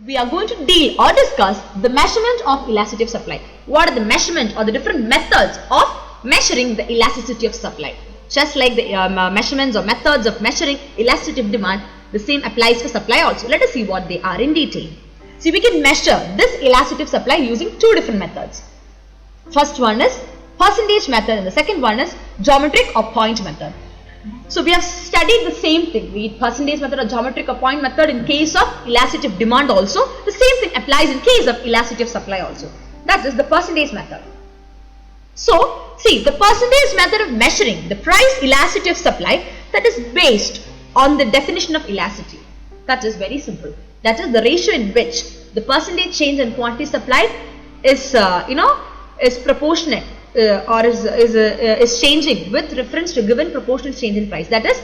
we are going to deal or discuss the measurement of elasticity of supply. What are the measurement or the different methods of measuring the elasticity of supply? Just like the measurements or methods of measuring elasticity of demand, the same applies for supply also. Let us see what they are in detail. See, we can measure this elasticity of supply using two different methods. First one is percentage method and the second one is geometric or point method. So we have studied the same thing, be it percentage method or geometric or point method in case of elasticity of demand also. The same thing applies in case of elasticity of supply also. That is the percentage method. So see, the percentage method of measuring the price elasticity of supply, that is based on the definition of elasticity. That is very simple. That is the ratio in which the percentage change in quantity supplied is is proportionate or is changing with reference to given proportional change in price. That is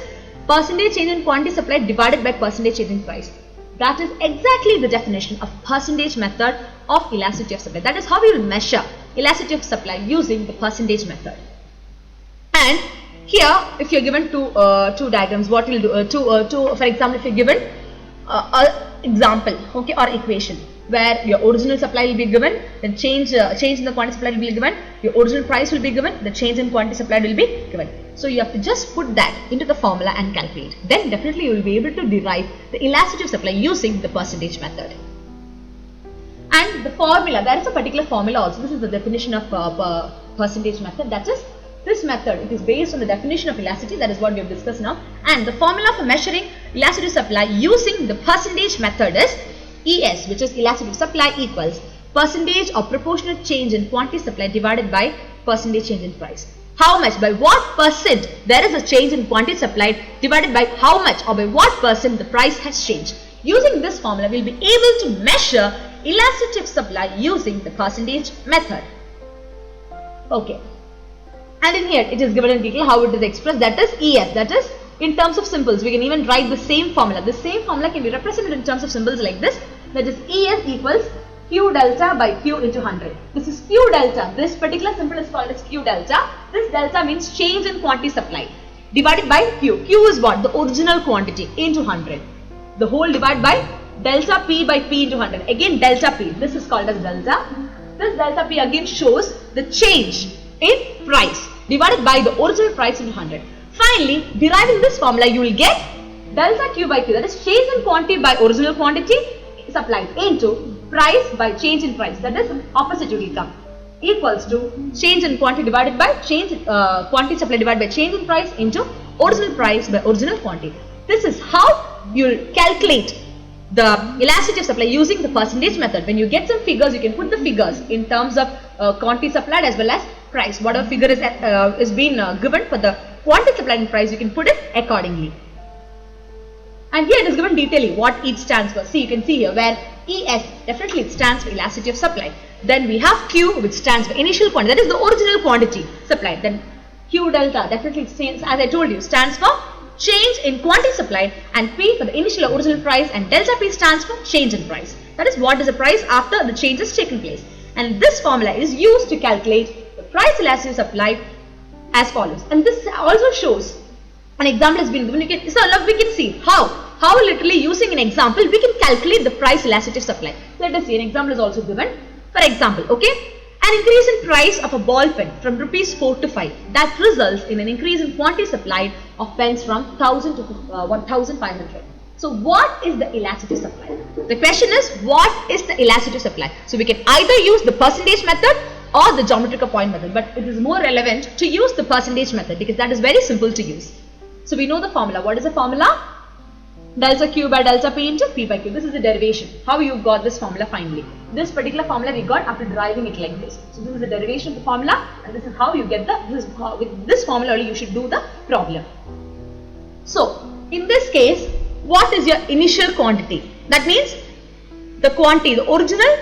percentage change in quantity supplied divided by percentage change in price. That is exactly the definition of percentage method of elasticity of supply. That is how we will measure elasticity of supply using the percentage method. And here, if you are given two diagrams, what we will do, for example, if you are given example, okay, or equation where your original supply will be given, then change in the quantity supplied will be given, your original price will be given, the change in quantity supplied will be given. So you have to just put that into the formula and calculate. Then definitely you will be able to derive the elasticity of supply using the percentage method. And the formula, there is a particular formula also. This is the definition of percentage method. That is, this method, it is based on the definition of elasticity. That is what we have discussed now. And the formula for measuring elasticity of supply using the percentage method is ES, which is elasticity of supply equals percentage or proportionate change in quantity supply divided by percentage change in price. How much, by what percent there is a change in quantity supplied divided by how much or by what percent the price has changed. Using this formula, we will be able to measure elasticity of supply using the percentage method. Okay. And in here, it is given in detail how it is expressed. That is ES. That is in terms of symbols. We can even write the same formula. The same formula can be represented in terms of symbols like this. That is ES equals Q delta by Q into 100. This is Q delta. This particular symbol is called as Q delta. This delta means change in quantity supplied divided by Q. Q is what? The original quantity into 100. The whole divided by delta P by P into 100. Again delta P. This is called as delta. This delta P again shows the change in price divided by the original price into 100. Finally, deriving this formula, you will get delta Q by Q, that is change in quantity by original quantity supplied into price by change in price, that is opposite will come, equals to change in quantity divided by quantity supplied divided by change in price into original price by original quantity. This is how you will calculate the elasticity of supply using the percentage method. When you get some figures, you can put the figures in terms of quantity supplied as well as price. Whatever figure is being given for the quantity supplied and price, you can put it accordingly. And here it is given detailing what each stands for. See, you can see here where ES, definitely it stands for elasticity of supply. Then we have Q, which stands for initial quantity, that is the original quantity supplied. Then Q delta, definitely stands, as I told you, stands for change in quantity supplied, and P for the initial or original price, and delta P stands for change in price. That is what is the price after the change has taken place. And this formula is used to calculate the price elasticity of supply as follows. And this also shows an example has been given. So now we can see how literally using an example we can calculate the price elasticity of supply. Let us see, an example is also given. For example, okay, an increase in price of a ball pen from rupees 4 to 5, that results in an increase in quantity supplied of pens from 1000 to 1500. So what is the elasticity of supply? The question is, what is the elasticity of supply? So we can either use the percentage method or the geometric or point method, but it is more relevant to use the percentage method because that is very simple to use. So we know the formula. What is the formula? Delta Q by delta P into P by Q. This is the derivation. How you got this formula finally. This particular formula we got after deriving it like this. So this is the derivation of the formula, and this is how you get with this formula only you should do the problem. So in this case, what is your initial quantity? That means the quantity, the original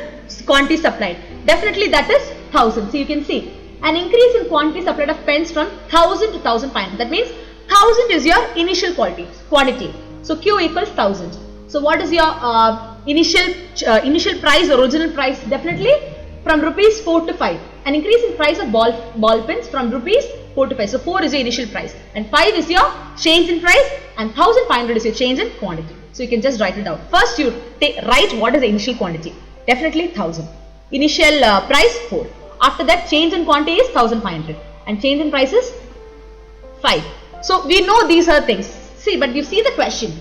quantity supplied. Definitely that is 1000. So you can see an increase in quantity supplied of pens from 1000 to 1500. That means 1000 is your initial quantity. So Q equals 1000. So what is your initial price or original price? Definitely from rupees 4 to 5. An increase in price of ball pens from rupees 4 to 5. So 4 is your initial price and 5 is your change in price and 1500 is your change in quantity. So you can just write it down. First you write what is the initial quantity. Definitely 1000. Initial price 4. After that change in quantity is 1500 and change in price is 5. So we know these are things. See, but you see the question.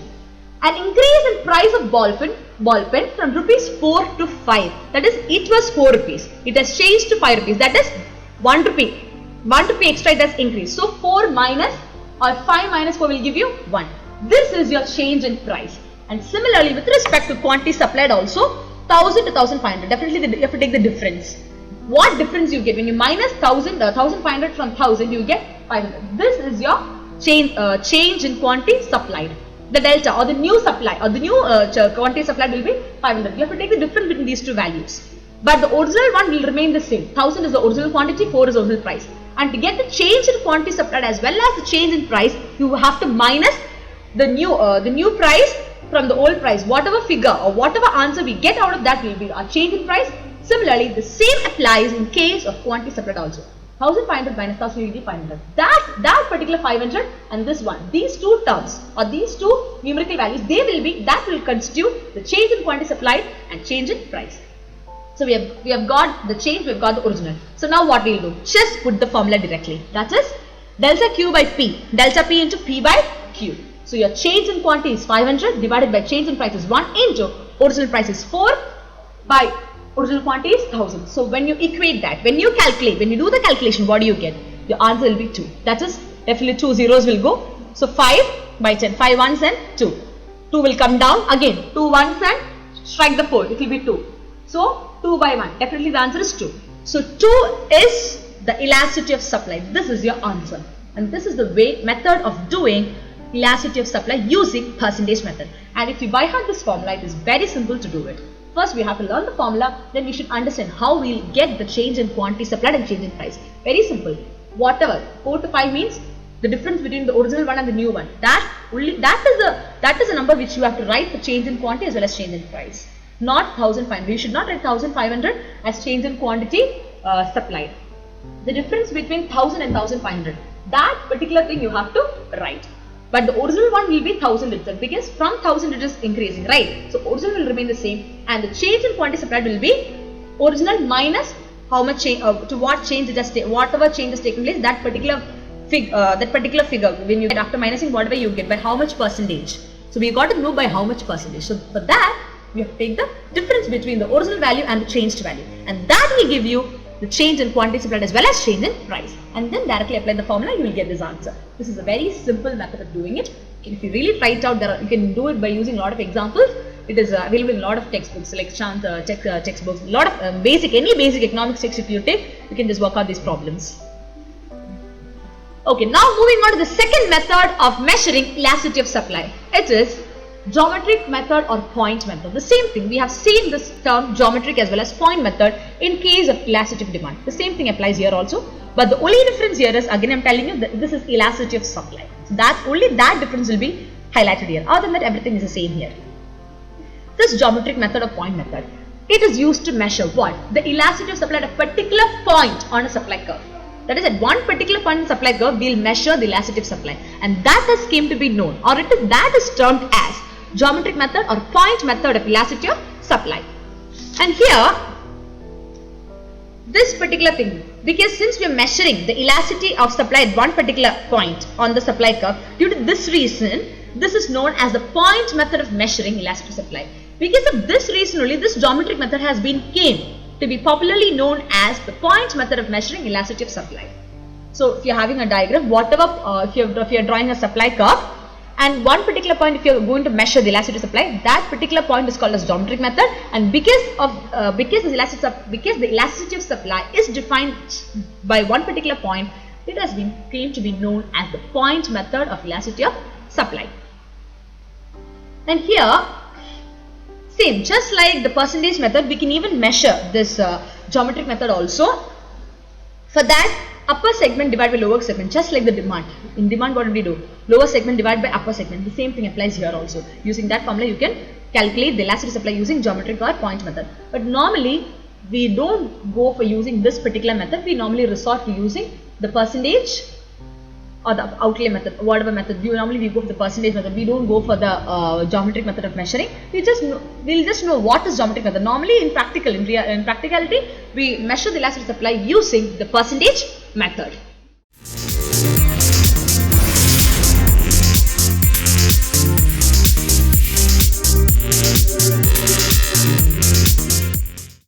An increase in price of ball pen from rupees 4 to 5. That is, it was 4 rupees. It has changed to 5 rupees. That is 1 rupee. 1 rupee extra it has increased. So 4 minus or 5 minus 4 will give you 1. This is your change in price. And similarly, with respect to quantity supplied also, 1000 to 1500. Definitely you have to take the difference. What difference you get when you minus 1500 from 1000, you get 500. This is your change in quantity supplied. The delta or the new supply or the new quantity supplied will be 500. You have to take the difference between these two values. But the original one will remain the same. 1000 is the original quantity, 4 is the original price. And to get the change in quantity supplied as well as the change in price, you have to minus the new price from the old price. Whatever figure or whatever answer we get out of that will be our change in price. Similarly, the same applies in case of quantity supplied also. 1500 minus 1000 will be 500. That particular 500 and this one, these two terms or these two numerical values, that will constitute the change in quantity supplied and change in price. So we have got the change, we have got the original. So now what we will do? Just put the formula directly. That is delta Q by P. Delta P into P by Q. So your change in quantity is 500 divided by change in price is 1 into original price is 4 by original quantity is 1000. So when you equate that, when you calculate, when you do the calculation, what do you get? Your answer will be 2. That is definitely 2 zeros will go. So 5 by 10, 5 ones and 2. 2 will come down again, 2 ones and strike the 4, it will be 2. So 2 by 1, definitely the answer is 2. So 2 is the elasticity of supply. This is your answer. And this is the method of doing elasticity of supply using percentage method. And if you by heart this formula, it is very simple to do it. First we have to learn the formula, then we should understand how we will get the change in quantity supplied and change in price. Very simple. Whatever 4 to 5 means the difference between the original one and the new one. That is a number which you have to write the change in quantity as well as change in price. Not 1500. You should not write 1500 as change in quantity supplied. The difference between 1000 and 1500. That particular thing you have to write. But the original one will be 1000 itself because from 1000 it is increasing, right? So original will remain the same and the change in quantity supplied will be original minus how much change to what change it has whatever change has taken place, that particular figure when you get after minusing whatever you get by how much percentage. So we got to know by how much percentage. So for that we have to take the difference between the original value and the changed value, and that will give you the change in quantity supplied as well as change in price, and then directly apply the formula, you will get this answer. This is a very simple method of doing it. If you really try it out, you can do it by using a lot of examples. It is available in a lot of textbooks like textbooks, a lot of any basic economics text if you take, you can just work out these problems. Okay, now moving on to the second method of measuring elasticity of supply. It is geometric method or point method. The same thing, we have seen this term geometric as well as point method in case of elasticity of demand. The same thing applies here also, but the only difference here is, again I am telling you that this is elasticity of supply. So that's only that difference will be highlighted here. Other than that, everything is the same here. This geometric method or point method, it is used to measure what? The elasticity of supply at a particular point on a supply curve. That is, at one particular point in the supply curve, we will measure the elasticity of supply, and that has came to be known, or that is termed as geometric method or point method of elasticity of supply. And here, this particular thing, because since we are measuring the elasticity of supply at one particular point on the supply curve, due to this reason, this is known as the point method of measuring elasticity of supply. Because of this reason only, this geometric method has came to be popularly known as the point method of measuring elasticity of supply. So if you are having a diagram, whatever, if you are drawing a supply curve, and one particular point, if you are going to measure the elasticity of supply, that particular point is called as geometric method, and because the elasticity of supply is defined by one particular point, it has came to be known as the point method of elasticity of supply. And here, same, just like the percentage method, we can even measure this geometric method also. For that, upper segment divided by lower segment, just like the demand. In demand, what do we do? Lower segment divided by upper segment. The same thing applies here also. Using that formula, you can calculate the elasticity supply using geometric or point method. But normally, we don't go for using this particular method. We normally resort to using the percentage or the outlay method, whatever method. Normally we go for the percentage method. We don't go for the geometric method of measuring. We'll just know what is geometric method. Normally in practicality, we measure the elastic supply using the percentage method.